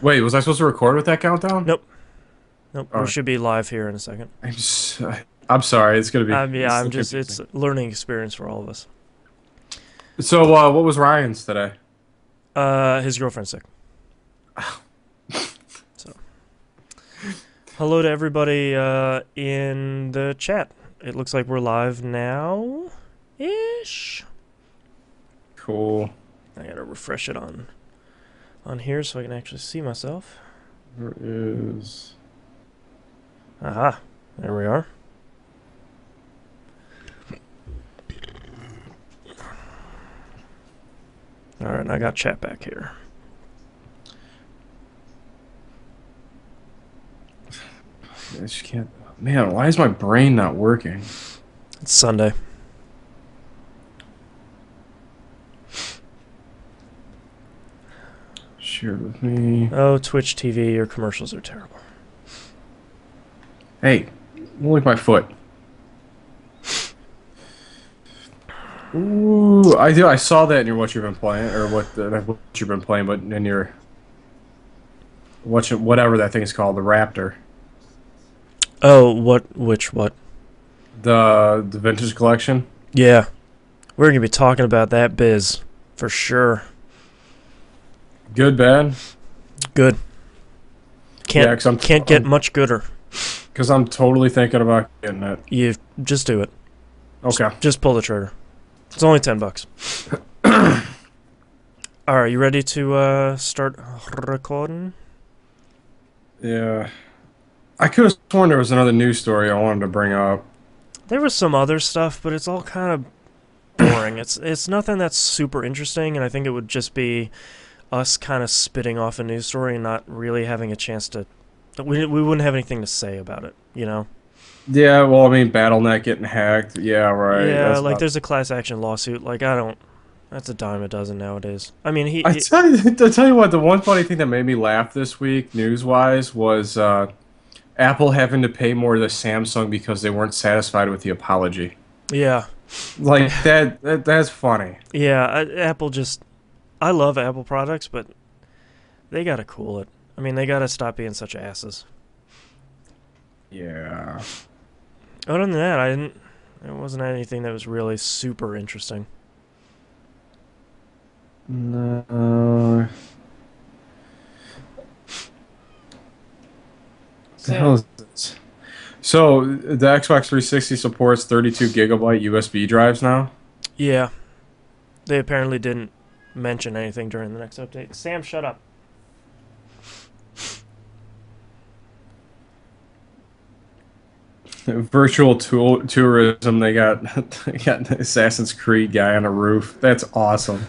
Wait, was I supposed to record with that countdown? Nope. Nope. All We right. should be live here in a second. I'm sorry. It's gonna be Yeah, it's I'm so just, it's confusing. a learning experience for all of us. So, what was Ryan's today? His girlfriend's sick. So, hello to everybody in the chat. It looks like we're live now ish. Cool. I gotta refresh it on here so I can actually see myself. There is. Aha, there we are. All right, I got chat back here. I just can't. Man, why is my brain not working? It's Sunday. Share it with me. Oh, Twitch TV, your commercials are terrible. Hey, look my foot. Ooh, I do. I saw that in your what you've been playing, or what you've been playing, but in your whatever that thing is called, the Raptor, Oh, what? the vintage collection. Yeah, we're gonna be talking about that biz for sure. Good, bad. Good. Yeah, because Can't get much gooder. I'm totally thinking about getting it. You just do it. Okay. Just pull the trigger. It's only $10. All right, you ready to start recording? Yeah. I could have sworn there was another news story I wanted to bring up. There was some other stuff, but it's all kind of boring. It's nothing that's super interesting, and I think it would just be us kind of spitting off a news story and not really having a chance to. We wouldn't have anything to say about it, you know? Yeah, well, I mean, BattleNet getting hacked. Yeah, right. Yeah, That's like about. there's a class action lawsuit. Like I don't. That's a dime a dozen nowadays. I mean, I tell you what, the one funny thing that made me laugh this week, news-wise, was Apple having to pay more to Samsung because they weren't satisfied with the apology. yeah, Like that's funny. yeah. Apple just. I love Apple products, but they gotta cool it. I mean, they gotta stop being such asses. Yeah. Other than that, I didn't. There wasn't anything that was really super interesting. No. The hell Sam. is this? So the Xbox 360 supports 32 gigabyte USB drives now. Yeah, they apparently didn't mention anything during the next update. Sam, shut up. Virtual tourism. They got they got an Assassin's Creed guy on a roof. That's awesome.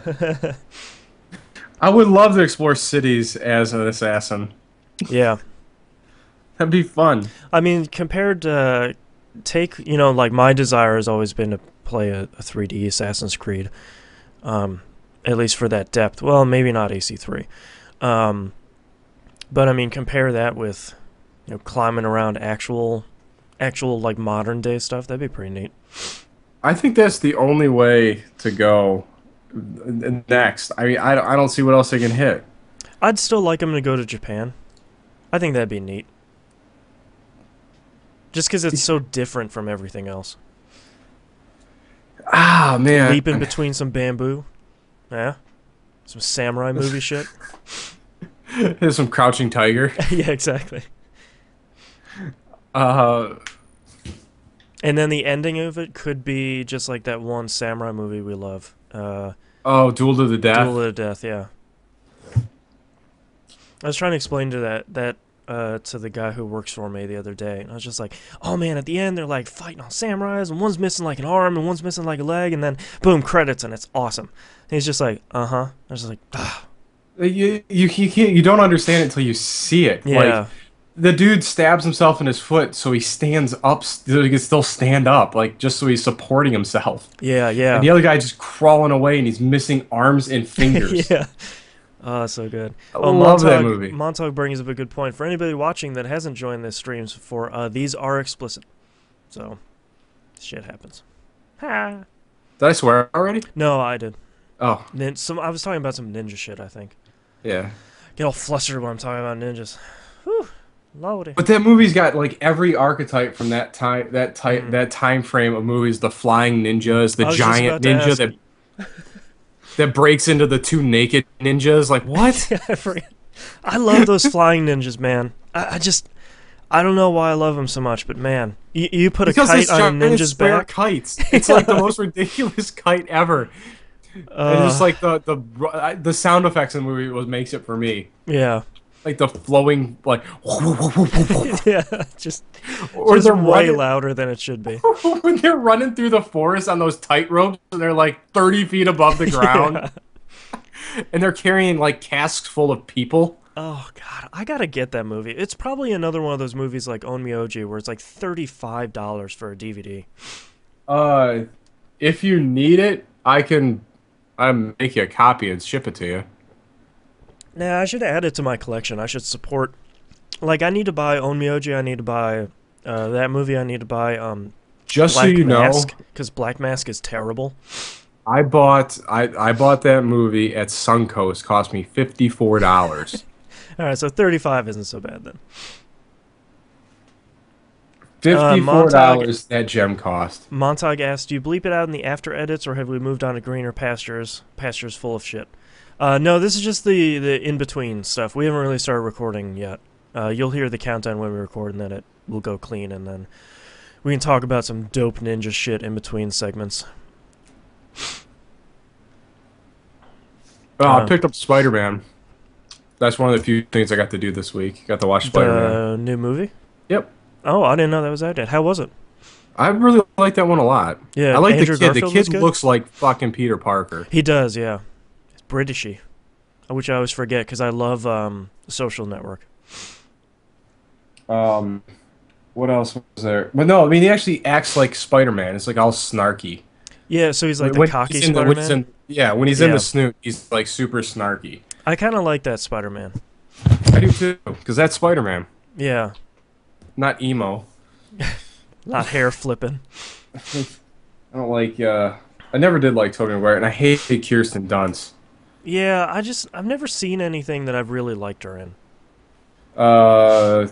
I would love to explore cities as an assassin. Yeah, That'd be fun. I mean, compared to like my desire has always been to play a 3D Assassin's Creed, at least for that depth. Well, maybe not AC3, um, but I mean, compare that with climbing around actual like modern day stuff. That'd be pretty neat. I think that's the only way to go next. I mean, I don't see what else they can hit. I'd still like him to go to Japan. I think that'd be neat. Just because it's so different from everything else. Ah, man. Leaping between some bamboo. Yeah. Some samurai movie shit. Here's some Crouching Tiger. Yeah, exactly. Uh, And then the ending of it could be just like that one samurai movie we love. oh, Duel to the Duel Death. to the Death, yeah. I was trying to explain to that to the guy who works for me the other day, and I was just like, "Oh man, at the end they're like fighting all samurais, and one's missing like an arm, and one's missing like a leg, and then boom, credits, and it's awesome." And he's just like, "Uh huh." I was just like, "Ah, You can't you don't understand it until you see it. Like yeah, the dude stabs himself in his foot, so he stands up, so he can still stand up, like just so he's supporting himself. yeah, And yeah, the other guy just crawling away, and he's missing arms and fingers. yeah." Oh, so good. I Oh, love that movie. Montauk brings up a good point. For anybody watching that hasn't joined this streams before, these are explicit. So, shit happens. Ha! Did I swear already? No, I did. Oh, I was talking about some ninja shit, I think. Yeah. Get all flustered when I'm talking about ninjas. Whew, lordy. But that movie's got like every archetype from Mm. that time frame of movies. The flying ninjas, the I was just giant about to ninja ask. that breaks into the two naked ninjas. Like what? Yeah, I forget. I love those flying ninjas, man. I don't know why I love them so much, but man, you put a Because kite it's on a giant ninja's square back. kites. It's like the Yeah. most ridiculous kite ever. And just Uh, like the sound effects in the movie was makes it for me. yeah. Like the flowing like Yeah, just or just they're way running louder than it should be. when they're running through the forest on those tight ropes and they're like 30 feet above the ground Yeah. and they're carrying like casks full of people. Oh god, I gotta get that movie. It's probably another one of those movies like Onmyoji where it's like $35 for a DVD. Uh, if you need it, I make you a copy and ship it to you. Nah, I should add it to my collection. I should support. Like, I need to buy Onmyoji. I need to buy that movie. I need to buy Just so Black you know, Mask because Black Mask is terrible. I bought that movie at Suncoast. Cost me $54. All right, so 35 isn't so bad then. $54 Montag that gem cost. Montag asked, "Do you bleep it out in the after edits, or have we moved on to greener pastures? Pastures full of shit." No, this is just the in between stuff. We haven't really started recording yet. You'll hear the countdown when we record, and then it will go clean, and then we can talk about some dope ninja shit in between segments. Oh, I Uh, picked up Spider-Man. That's one of the few things I got to do this week. Got to watch Spider-Man. the new movie? Yep. Oh, I didn't know that was out yet. How was it? I really like that one a lot. Yeah, I like Andrew the kid. Garfield The was kid good? looks like fucking Peter Parker. He does, yeah. It's Britishy, which I always forget because I love Social Network. Um, what else was there? But no, I mean he actually acts like Spider-Man. It's like all snarky. Yeah, so he's like the When cocky he's in the, when he's Spider-Man. in, yeah, when he's in Yeah. the snoot, he's like super snarky. I kind of like that Spider-Man. I do too, because that's Spider-Man, Yeah, not emo. not hair flipping. I don't like. I never did like Tobey Maguire, and I hate Kirsten Dunst. Yeah, I've never seen anything that I've really liked her in. Uh,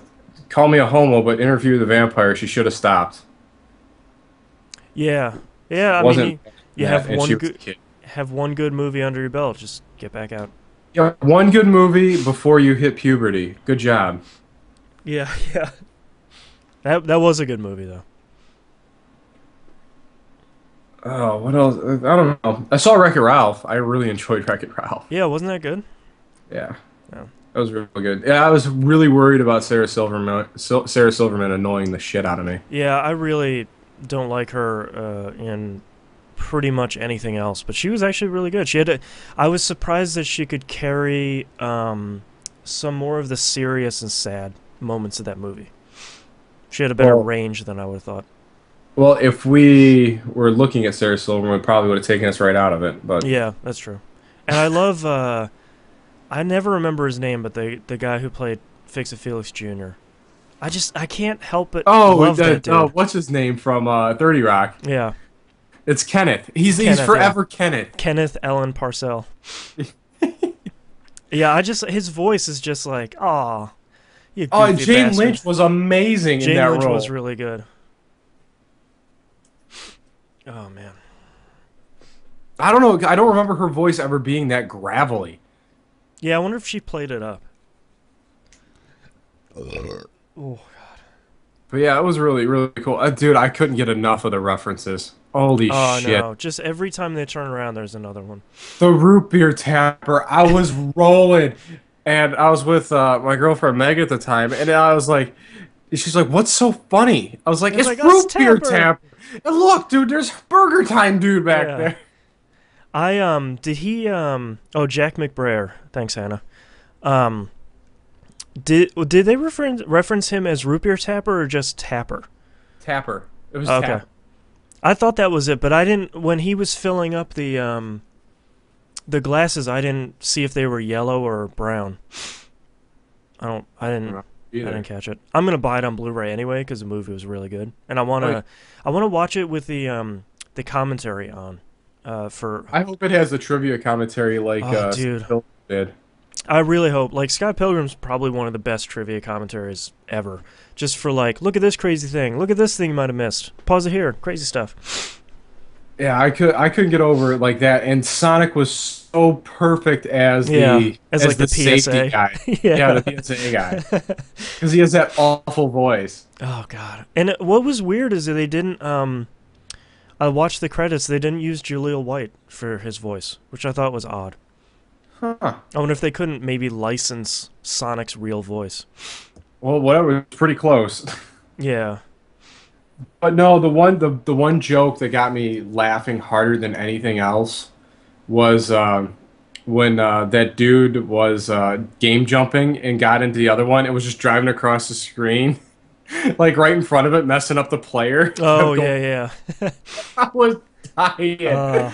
Call Me a Homo, but Interview with the Vampire, she should have stopped. Yeah, yeah. I mean, Wasn't you that, have and she one was a good kid. movie under your belt. Just get back out. Yeah, one good movie before you hit puberty. Good job. Yeah, yeah. That was a good movie though. Oh, what else? I don't know. I saw Wreck-It Ralph. I really enjoyed Wreck-It Ralph. Yeah, wasn't that good? Yeah, Yeah. that was really good. Yeah, I was really worried about Sarah Silverman. Sarah Silverman annoying the shit out of me. Yeah, I really don't like her in pretty much anything else, but she was actually really good. I was surprised that she could carry some more of the serious and sad moments of that movie. She had a better Well, range than I would have thought. well, if we were looking at Sarah Silverman, we probably would have taken us right out of it. But Yeah, that's true. And I love I never remember his name, but the guy who played Fix It Felix Jr. I can't help but love that dude. what's his name from 30 Rock? Yeah, It's Kenneth. He's Kenneth, forever Kenneth. Kenneth Ellen Parcell. Yeah, his voice is just like, aw, you Oh, and goofy Jane bastard. Lynch was amazing in Jane that Lynch role. was really good. Oh man. I don't know. I don't remember her voice ever being that gravelly. Yeah, I wonder if she played it up. Oh. But yeah, it was really, really cool. Dude, I couldn't get enough of the references. Holy Oh shit. no! Just every time they turn around, there's another one. The root beer tapper. I was rolling. And I was with my girlfriend Meg at the time. And I was like, she's like, what's so funny? I was like, It's it's like, root "Us beer Tapper." tapper. And look, dude, there's Burger Time dude back Yeah. there. Did he oh, Jack McBrayer. Thanks, Hannah. Did they reference him as Root Beer Tapper or just Tapper? Tapper. It was Okay. Tapper. I thought that was it, but I didn't. When he was filling up the glasses, I didn't see if they were yellow or brown. I didn't catch it. I'm gonna buy it on Blu-ray anyway because the movie was really good, and I wanna watch it with the commentary on. For I hope it has the trivia commentary like dude, Phil did. I really hope. Like, Scott Pilgrim's probably one of the best trivia commentaries ever. Just for, like, look at this crazy thing. Look at this thing you might have missed. Pause it here. Crazy stuff. Yeah, I couldn't get over it like that. And Sonic was so perfect as Yeah, as like the the safety PSA. guy. Yeah, Yeah. the PSA guy. Because he has that awful voice. Oh god. And what was weird is that they didn't. I watched the credits. They didn't use Jaleel White for his voice, which I thought was odd. Huh. I wonder if they couldn't maybe license Sonic's real voice. Well, whatever. It's pretty close. Yeah. But no, the one joke that got me laughing harder than anything else was when that dude was game jumping and got into the other one. It was just driving across the screen, like right in front of it, messing up the player. Oh yeah, yeah. I was dying. Uh,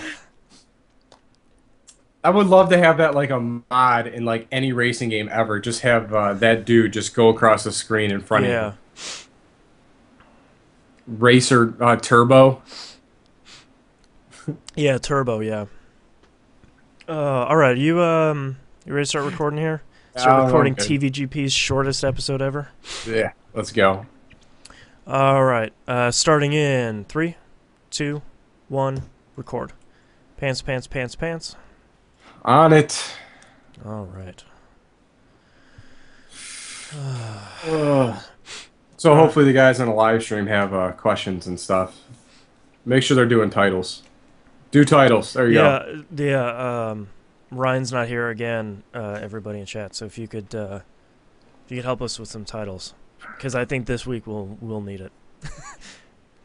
I would love to have that like a mod in like any racing game ever. Just have that dude just go across the screen in front of yeah. you. Racer Turbo. Yeah, Turbo. Yeah. All right, you ready to start recording here? Start recording Okay. TVGP's shortest episode ever. Yeah, let's go. All right, starting in 3, 2, 1, record. Pants, pants, pants, pants. On it. All right. Ugh. So hopefully the guys on the live stream have questions and stuff. Make sure they're doing titles. Do titles. There you go. Yeah. Ryan's not here again. Everybody in chat. So if you could help us with some titles, because I think this week we'll need it.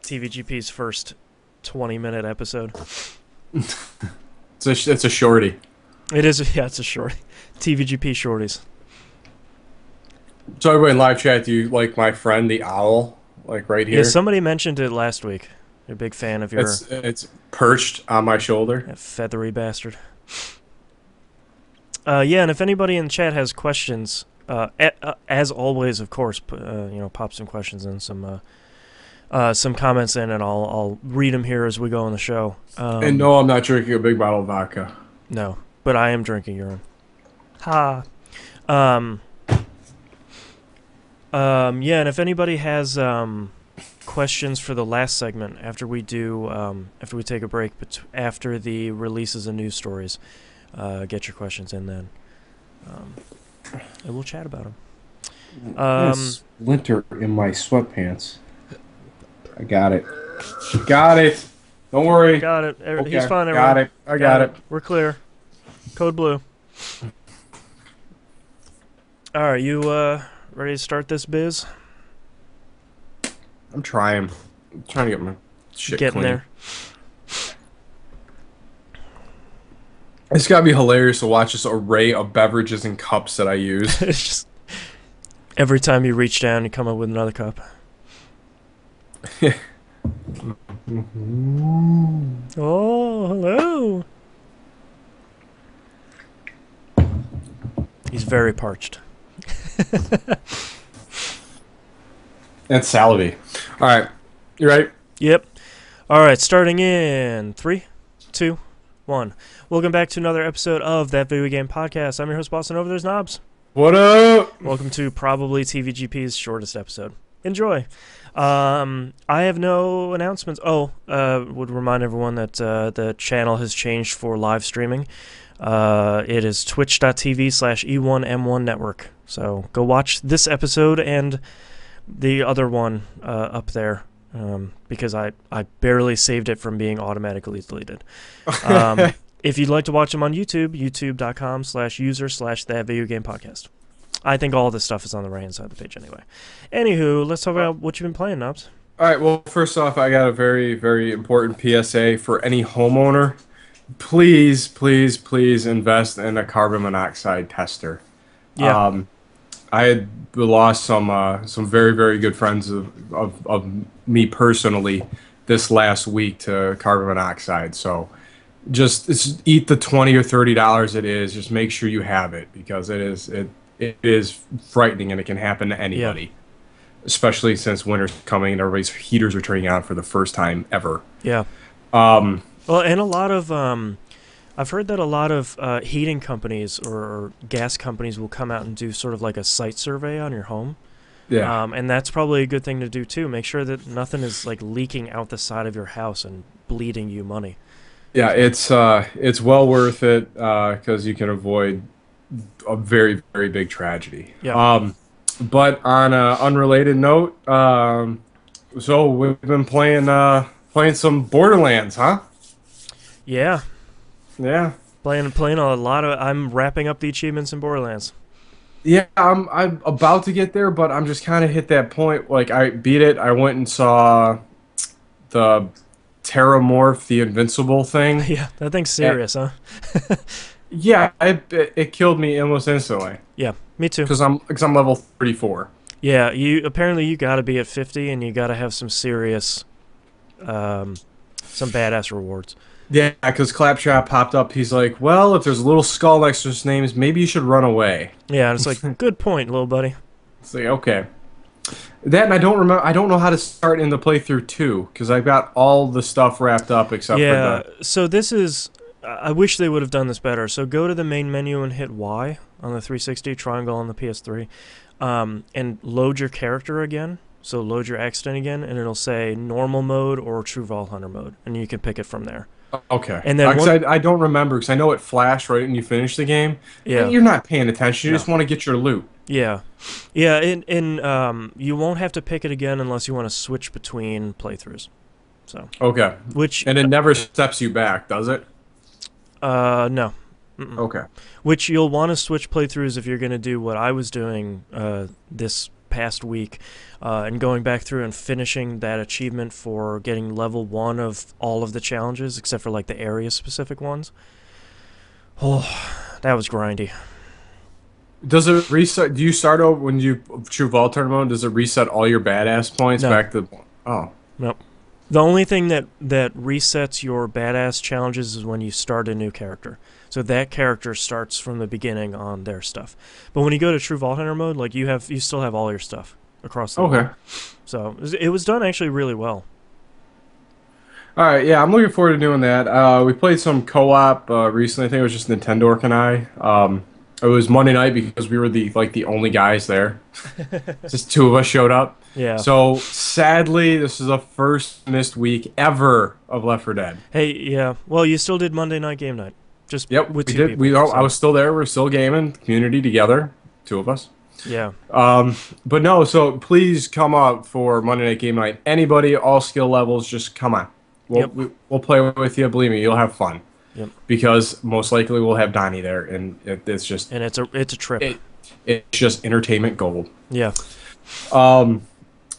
TVGP's first 20-minute episode. It's a shorty. It is. Yeah, it's a short. TVGP shorties. So everybody in live chat, do you like my friend the owl? Like right here? Yeah, somebody mentioned it last week. They're a big fan of your It's perched on my shoulder. that feathery bastard. Yeah, and if anybody in chat has questions, as always, of course, pop some questions and some comments in, and I'll read them here as we go on the show. And no, I'm not drinking a big bottle of vodka. No, but I am drinking urine. Ha. Yeah, and if anybody has questions for the last segment after we take a break, but after the releases of news stories, get your questions in then, and we'll chat about them. Yes, winter in my sweatpants. I got it. Got it. Don't worry. Got it. Okay, He's fine. Everyone. got it. I got it. We're clear. Code blue. All right, you ready to start this biz? I'm trying. I'm trying to get my shit Getting clean. there. It's gotta be hilarious to watch this array of beverages and cups that I use. It's just every time you reach down, you come up with another cup. Oh, hello. He's very parched. And salivy. All right, you ready? Yep. All right, starting in 3, 2, 1. Welcome back to another episode of That Video Game Podcast. I'm your host, Boston. Over there's Knobs. What up? Welcome to probably TVGP's shortest episode. Enjoy. I have no announcements. Would remind everyone that the channel has changed for live streaming. It is twitch.tv/E1M1 network. So go watch this episode and the other one up there, because I barely saved it from being automatically deleted. If you'd like to watch them on YouTube, youtube.com/user/thatvideogamepodcast. I think all this stuff is on the right-hand side of the page anyway. Anywho, let's talk about what you've been playing, Nubs. All right, well, first off, I got a very, very important PSA for any homeowner. Please, please, please invest in a carbon monoxide tester. Yeah. I had lost some very, very good friends of me personally this last week to carbon monoxide. So just eat the $20 or $30 it is. Just make sure you have it, because it is frightening and it can happen to anybody. Yeah. Especially since winter's coming and everybody's heaters are turning on for the first time ever. Yeah. Well, and a lot of I've heard that a lot of heating companies or gas companies will come out and do sort of like a site survey on your home. Yeah. And that's probably a good thing to do too. Make sure that nothing is like leaking out the side of your house and bleeding you money. Yeah, it's well worth it because you can avoid a very, very big tragedy. Yeah. But on an unrelated note, so we've been playing some Borderlands, huh? Yeah. Yeah. Playing a lot of. I'm wrapping up the achievements in Borderlands. Yeah, I'm about to get there, but I'm just kind of hit that point. Like I beat it. I went and saw the Terramorph, the Invincible thing. Yeah, that thing's And, serious, huh? yeah, it killed me almost instantly Yeah, me too. because I'm level 34. Yeah, you got to be at 50, and you got to have some badass rewards. Yeah, because Claptrap popped up. He's like, "Well, if there's a little skull next to his names, maybe you should run away." Yeah, and it's like, good point, little buddy. It's like, okay. That and I don't remember. I don't know how to start in the playthrough two because I've got all the stuff wrapped up except for Yeah, the. so this is. I wish they would have done this better. So go to the main menu and hit Y on the 360, triangle on the PS3, and load your character again. So load your accident again, and it'll say normal mode or True Vault Hunter mode, and you can pick it from there. Okay. And then Because I don't remember because I know it flashed right when you finish the game. yeah, And you're not paying attention. You no, just want to get your loot. yeah, yeah, and you won't have to pick it again unless you want to switch between playthroughs. So Okay. which And it never steps you back, does it? no. Mm-mm. Okay. Which you'll want to switch playthroughs if you're going to do what I was doing this past week, and going back through and finishing that achievement for getting level 1 of all of the challenges, except for like the area-specific ones. Oh, that was grindy. Does it reset? Do you start over when you True Vault Tournament? Does it reset all your badass points No, back to? Oh. nope. The only thing that resets your badass challenges is when you start a new character. So that character starts from the beginning on their stuff. But when you go to True Vault Hunter mode, like you still have all your stuff across the Okay. board. So it was done actually really well. All right, yeah, I'm looking forward to doing that. We played some co-op recently. I think it was just Nintendork and I. It was Monday night because we were the only guys there. Just two of us showed up. Yeah. So sadly, this is the first missed week ever of Left 4 Dead. Hey, yeah. Well, you still did Monday night game night, just Yep, with we two did. people. I So, was still there. We're still gaming, community together, two of us. yeah. But no, so please come up for Monday night game night. Anybody, all skill levels, just come on. Yep. We'll play with you. Believe me, you'll have fun. Yep. Because most likely we'll have Donnie there, and it's just And it's a trip. it's just entertainment gold. Yeah.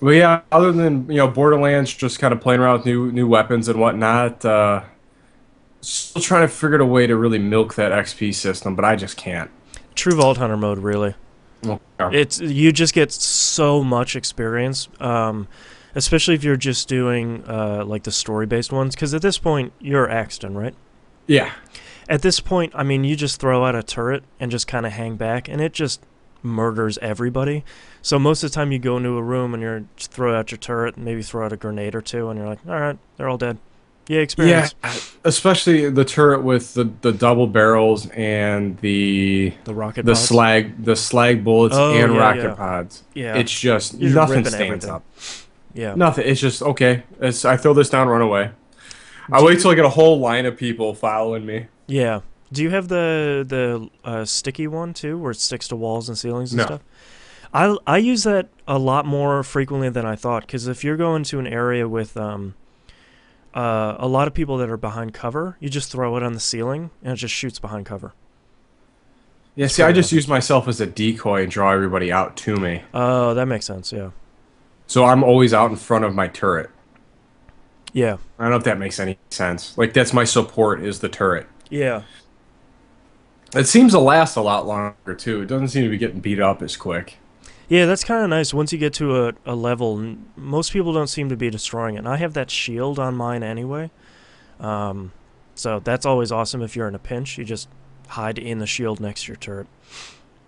But yeah, other than Borderlands, just kind of playing around with new weapons and whatnot. Still trying to figure out a way to really milk that XP system, but I just can't. True Vault Hunter mode, really. Okay. You just get so much experience, especially if you're just doing like the story-based ones. Because at this point, you're Axton, right? Yeah. At this point, I mean, you just throw out a turret and just kind of hang back, and it just murders everybody. So most of the time, you go into a room and you throw out your turret, and maybe throw out a grenade or two, and you're like, all right, they're all dead. Yeah, experience. Yeah, especially the turret with the double barrels and the Rocket pods. slag bullets Oh, and yeah, rocket yeah. pods. Yeah. It's just You're nothing ripping stands everything. up. Yeah. Nothing. It's just okay. I throw this down, run away. I Do wait you- till I get a whole line of people following me. Yeah. Do you have the sticky one too, where it sticks to walls and ceilings and No. stuff? I use that a lot more frequently than I thought, because if you're going to an area with a lot of people that are behind cover, you just throw it on the ceiling and it just shoots behind cover. Yeah, see, I just use myself as a decoy and draw everybody out to me. Oh, that makes sense. Yeah. So I'm always out in front of my turret. Yeah. I don't know if that makes any sense. Like, that's my support is the turret. Yeah. It seems to last a lot longer, too. It doesn't seem to be getting beat up as quick. Yeah, that's kind of nice. Once you get to a level, most people don't seem to be destroying it. And I have that shield on mine anyway. So that's always awesome if you're in a pinch. You just hide in the shield next to your turret.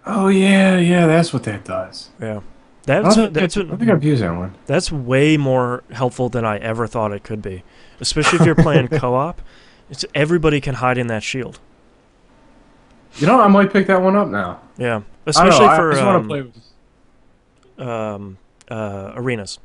Oh, yeah, that's what that does. Yeah. I don't think I've used that one. That's way more helpful than I ever thought it could be. Especially if you're playing co-op. Everybody can hide in that shield. You know, I might pick that one up now. Yeah, I don't know. especially I for just want to play with. arenas.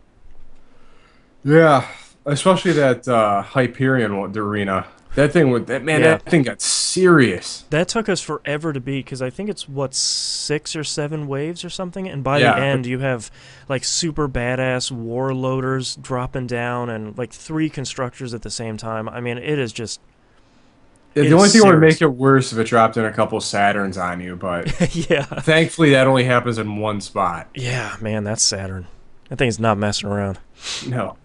Yeah, especially that Hyperion arena. That thing with that man. Yeah, That thing got serious. that took us forever to beat because I think it's what 6 or 7 waves or something, and by the Yeah, end you have like super badass warloaders dropping down and like 3 constructors at the same time. I mean, it is just the it only is thing would make serious. it worse if it dropped in a couple Saturns on you, but Yeah, thankfully that only happens in one spot. yeah, man, that's Saturn. That thing's not messing around. No.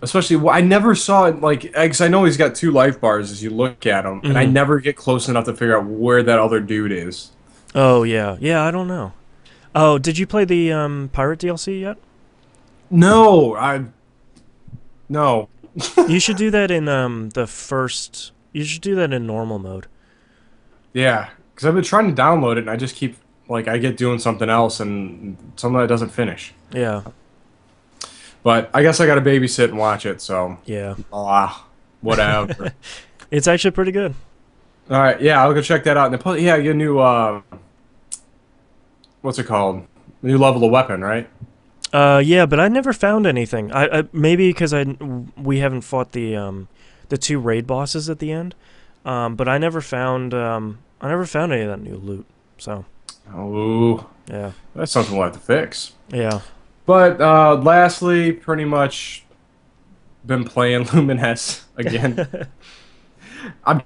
Especially, well, I never saw it, like, because I know he's got 2 life bars as you look at him, and I Hmm. never get close enough to figure out where that other dude is. Oh yeah, yeah. I don't know. Oh, did you play the pirate DLC yet? No, no. You should do that in the first. You should do that in normal mode. Yeah, because I've been trying to download it, and I just keep, like, I get doing something else, and something that doesn't finish. Yeah, But I guess I got to babysit and watch it, so, yeah. whatever. It's actually pretty good. All right, yeah, I'll go check that out. And yeah, get a new, what's it called? New level of weapon, right? Yeah, but I never found anything. I maybe because we haven't fought the 2 raid bosses at the end. But I never found any of that new loot. So Oh, yeah, that's something we'll have to fix. yeah. But lastly, pretty much been playing Lumines again. I'm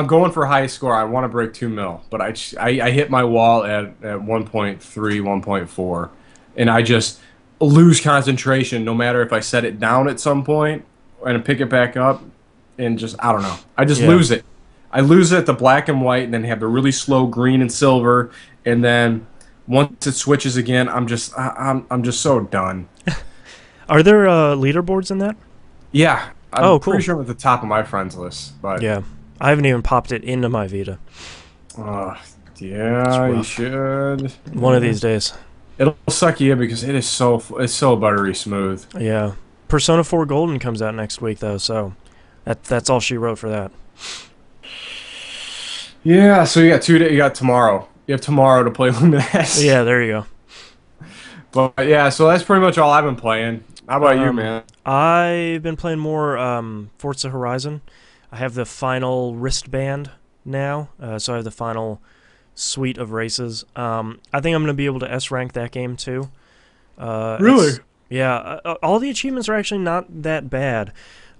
going for high score. I want to break 2 mil, but I hit my wall at 1.3, 1.4, and I just lose concentration no matter if I set it down at some point and pick it back up, and just I don't know. I just Yeah. lose it. I lose it at the black and white, and then have the really slow green and silver, and then once it switches again, I'm just so done. Are there leaderboards in that? Yeah, I'm Oh, pretty cool. sure I'm at the top of my friends list, but Yeah, I haven't even popped it into my Vita. uh, It's yeah, you rough. should. One of these days. It'll suck you in because it's so buttery smooth. Yeah. Persona 4 Golden comes out next week though, so that's all she wrote for that. Yeah, so you got 2 days. You got tomorrow. You have tomorrow to play Lumines. Yeah, there you go. But yeah, so that's pretty much all I've been playing. How about you, man? I've been playing more Forza Horizon. I have the final wristband now, so I have the final suite of races. I think I'm going to be able to S rank that game too. Really? Yeah, all the achievements are actually not that bad.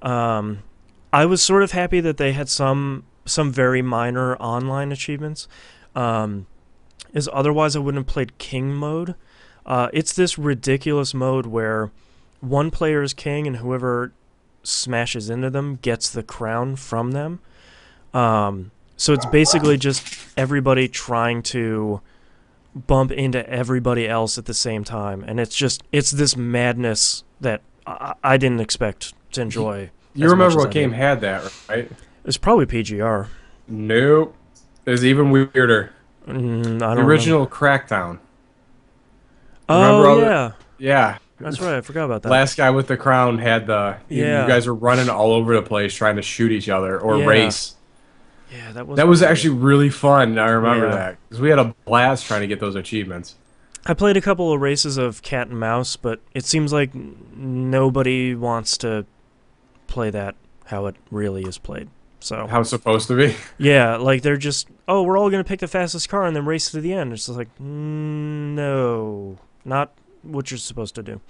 I was sort of happy that they had some very minor online achievements. As otherwise I wouldn't have played King mode. It's this ridiculous mode where one player is king and whoever smashes into them gets the crown from them. So it's basically just everybody trying to bump into everybody else at the same time, and it's this madness that I didn't expect to enjoy. You as much remember as what I game did. had that, right? It's probably PGR. Nope. It's even weirder. I don't The remember. original Crackdown. Remember Oh all yeah, yeah. that's right. I forgot about that. Last guy with the crown had you Yeah. guys were running all over the place trying to shoot each other or Yeah. race. Yeah, that was. That was pretty actually really fun. I remember Yeah. that because we had a blast trying to get those achievements. I played a couple of races of cat and mouse, but it seems like nobody wants to play that how it really is played. So How it's supposed to be. yeah, like they're just, oh, we're all gonna pick the fastest car and then race to the end. It's just like, no, not what you're supposed to do.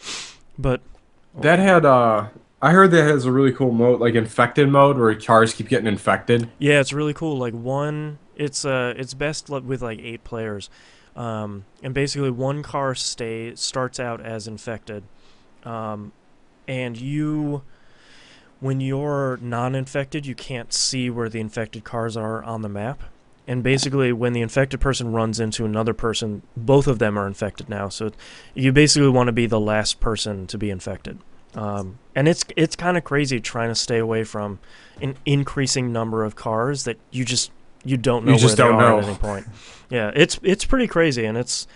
But That had I heard that has a really cool mode, like infected mode, where cars keep getting infected. yeah, it's really cool. Like it's best with like 8 players, and basically one car starts out as infected, and when you're non-infected, you can't see where the infected cars are on the map. And basically, when the infected person runs into another person, both of them are infected now. So you basically want to be the last person to be infected. And it's kind of crazy trying to stay away from an increasing number of cars that you don't know You where just they don't are know. at any point. Yeah, it's pretty crazy, and it's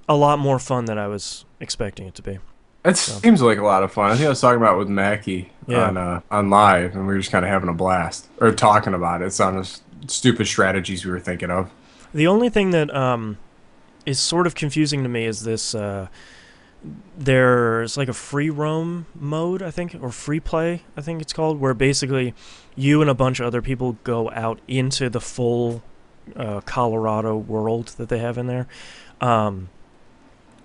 a lot more fun than I was expecting it to be. It So seems like a lot of fun. I think I was talking about it with Mackie yeah, on live, and we were just kind of having a blast or talking about it. It's on the stupid strategies we were thinking of. the only thing that is sort of confusing to me is this. There's like a free roam mode, I think, or free play, I think it's called, where basically you and a bunch of other people go out into the full Colorado world that they have in there, um,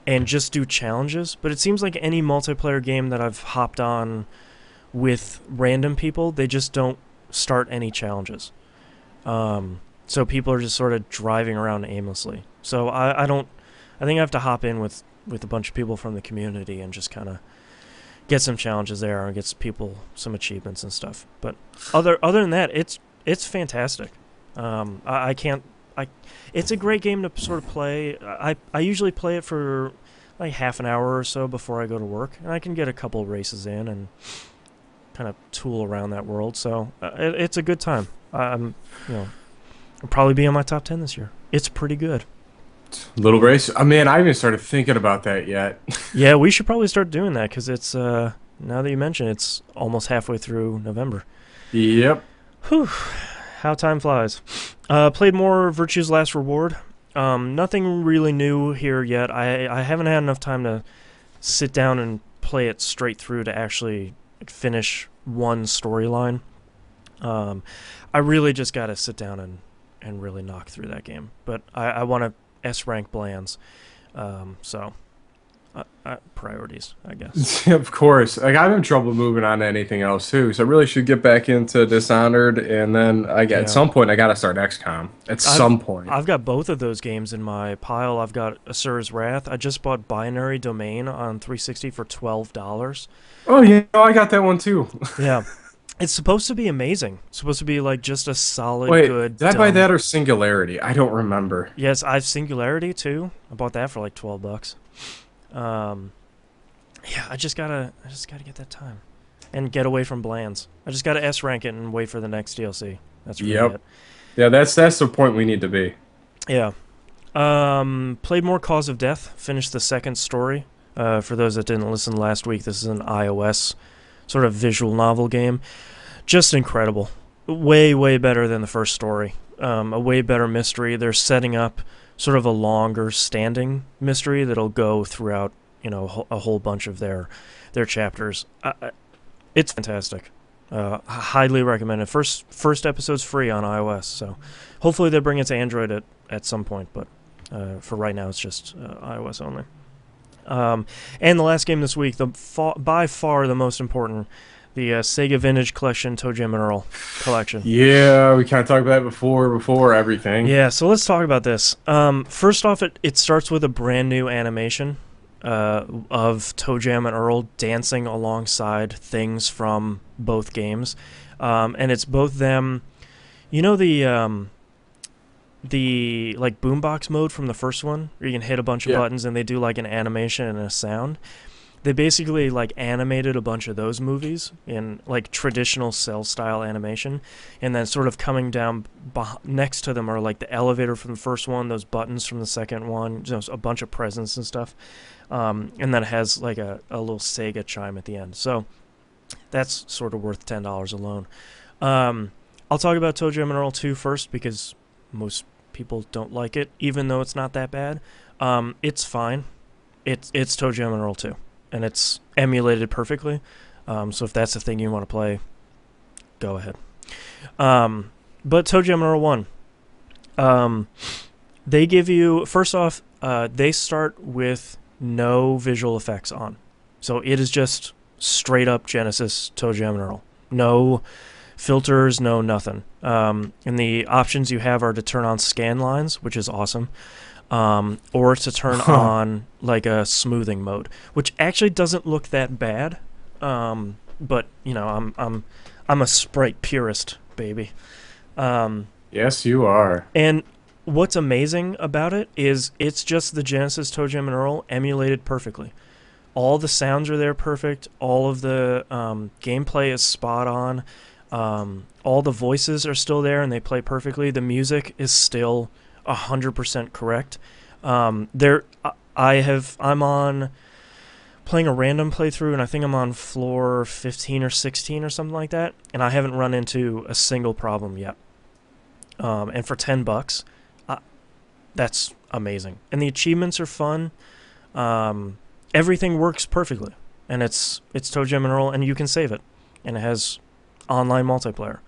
and just do challenges. But it seems like any multiplayer game that I've hopped on with random people, they just don't start any challenges. So people are just sort of driving around aimlessly. So I don't. I think I have to hop in with a bunch of people from the community and just kind of get some challenges there and get people some achievements and stuff. But other than that, it's fantastic. I can't. It's a great game to sort of play. I usually play it for like half an hour or so before I go to work, and I can get a couple races in and kind of tool around that world. So it's a good time. I'm, you know, I'll probably be in my top 10 this year. It's pretty good. Little race. I mean, I haven't started thinking about that yet. Yeah, we should probably start doing that because it's now that you mention it's almost halfway through November. Yep. Whew, how time flies. Played more Virtue's Last Reward. Nothing really new here yet. I haven't had enough time to sit down and play it straight through to actually finish one storyline. I really just got to sit down and really knock through that game. But I want to S rank Blands. So priorities, I guess. Of course. Like I'm having trouble moving on to anything else too. So I really should get back into Dishonored, and then at Yeah. some point I gotta start XCOM. At I've some point. I've got both of those games in my pile. I've got Asura's Wrath. I just bought Binary Domain on 360 for $12. Oh yeah, I got that one too. Yeah. It's supposed to be amazing. It's supposed to be like just a solid, Wait, good, did I buy dumb. that or Singularity? I don't remember. Yes, I've Singularity too. I bought that for like $12. Um, yeah, I just gotta get that time and get away from Blands. I just gotta S rank it and wait for the next DLC. That's really Yep. it. Yeah, that's the point we need to be. Yeah. Played more Cause of Death. Finished the second story. For those that didn't listen last week, this is an iOS sort of visual novel game. Just incredible. Way, way better than the first story. A way better mystery. They're setting up sort of a longer standing mystery that'll go throughout, a whole bunch of their chapters. It's fantastic. Highly recommended. First episode's free on iOS, so hopefully they bring it to Android at some point, but for right now it's just iOS only. And the last game this week, by far the most important, the Sega Vintage Collection ToeJam and Earl collection. Yeah, we kind of talked about that before everything. Yeah, so let's talk about this. First off, it starts with a brand new animation of ToeJam and Earl dancing alongside things from both games, and it's both them. You know the like boombox mode from the first one, where you can hit a bunch of buttons and they do like an animation and a sound. They basically like animated a bunch of those movies in like traditional cell style animation, and then sort of coming down next to them are like the elevator from the first one, those buttons from the second one, a bunch of presents and stuff, and then it has like a little Sega chime at the end. So that's sort of worth $10 alone. I'll talk about ToeJam and Earl 2 first because most people don't like it, even though it's not that bad. It's fine. It's ToeJam and Earl 2. And it's emulated perfectly. So if that's the thing you want to play, go ahead. But ToeJam and Earl 1. They give you, first off, they start with no visual effects on. So it is just straight up Genesis ToeJam and Earl. No filters, no nothing. And the options you have are to turn on scan lines, which is awesome. Or to turn on like a smoothing mode, which actually doesn't look that bad. But I'm a Sprite purist, baby. Yes, you are. And what's amazing about it is it's just the Genesis ToeJam and Earl emulated perfectly. All the sounds are there perfect. All of the gameplay is spot on. All the voices are still there and they play perfectly. The music is still 100% correct. I'm on playing a random playthrough, and I think I'm on floor 15 or 16 or something like that, and I haven't run into a single problem yet. And for $10, uh, that's amazing. And the achievements are fun. Everything works perfectly, and it's ToeJam and Earl, and you can save it, and it has online multiplayer.